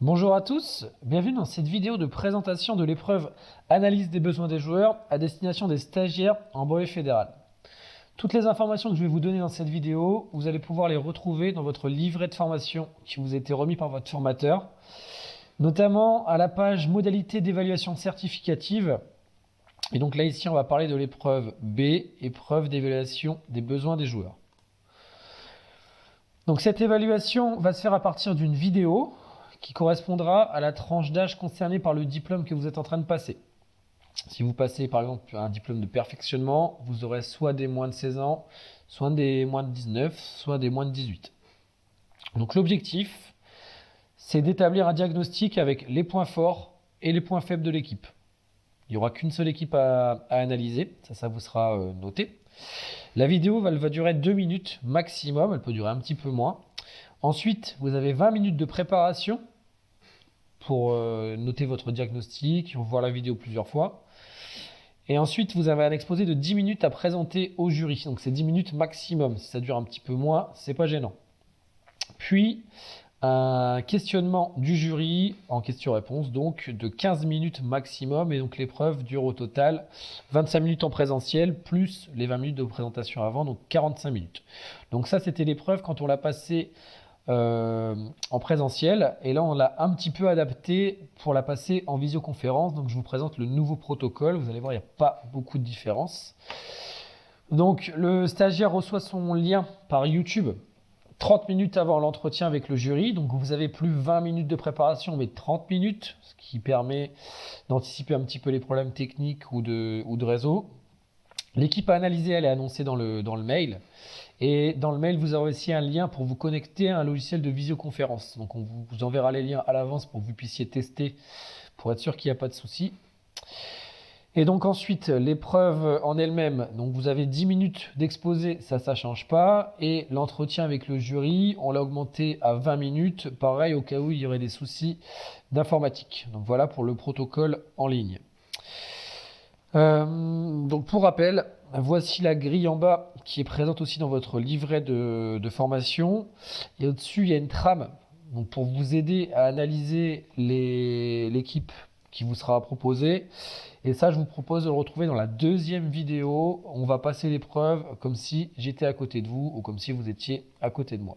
Bonjour à tous, bienvenue dans cette vidéo de présentation de l'épreuve Analyse des besoins des joueurs à destination des stagiaires en brevet fédéral. Toutes les informations que je vais vous donner dans cette vidéo, vous allez pouvoir les retrouver dans votre livret de formation qui vous a été remis par votre formateur, notamment à la page modalité d'évaluation certificative. Et donc là ici on va parler de l'épreuve B, épreuve d'évaluation des besoins des joueurs. Donc cette évaluation va se faire à partir d'une vidéo qui correspondra à la tranche d'âge concernée par le diplôme que vous êtes en train de passer. Si vous passez par exemple un diplôme de perfectionnement, vous aurez soit des moins de 16 ans, soit des moins de 19, soit des moins de 18. Donc l'objectif, c'est d'établir un diagnostic avec les points forts et les points faibles de l'équipe. Il n'y aura qu'une seule équipe à analyser, ça vous sera noté. La vidéo va durer 2 minutes maximum, elle peut durer un petit peu moins. Ensuite, vous avez 20 minutes de préparation pour noter votre diagnostic, voir la vidéo plusieurs fois. Et ensuite, vous avez un exposé de 10 minutes à présenter au jury. Donc c'est 10 minutes maximum. Si ça dure un petit peu moins, c'est pas gênant. Puis, un questionnement du jury en question-réponse, donc de 15 minutes maximum. Et donc l'épreuve dure au total 25 minutes en présentiel, plus les 20 minutes de présentation avant, donc 45 minutes. Donc ça, c'était l'épreuve quand on l'a passée en présentiel, et là on l'a un petit peu adapté pour la passer en visioconférence. Donc je vous présente le nouveau protocole, vous allez voir il n'y a pas beaucoup de différence. Donc le stagiaire reçoit son lien par YouTube 30 minutes avant l'entretien avec le jury, donc vous avez plus 20 minutes de préparation mais 30 minutes, ce qui permet d'anticiper un petit peu les problèmes techniques ou de réseau. L'équipe à analyser, elle est annoncée dans le mail. Et dans le mail, vous aurez aussi un lien pour vous connecter à un logiciel de visioconférence. Donc on vous enverra les liens à l'avance pour que vous puissiez tester, pour être sûr qu'il n'y a pas de souci. Et donc ensuite, l'épreuve en elle-même, donc vous avez 10 minutes d'exposé, ça ne change pas. Et l'entretien avec le jury, on l'a augmenté à 20 minutes, pareil au cas où il y aurait des soucis d'informatique. Donc voilà pour le protocole en ligne. Donc pour rappel, voici la grille en bas qui est présente aussi dans votre livret de formation. Et au-dessus, il y a une trame donc pour vous aider à analyser l'équipe qui vous sera proposée. Et ça, je vous propose de le retrouver dans la deuxième vidéo. On va passer l'épreuve comme si j'étais à côté de vous ou comme si vous étiez à côté de moi.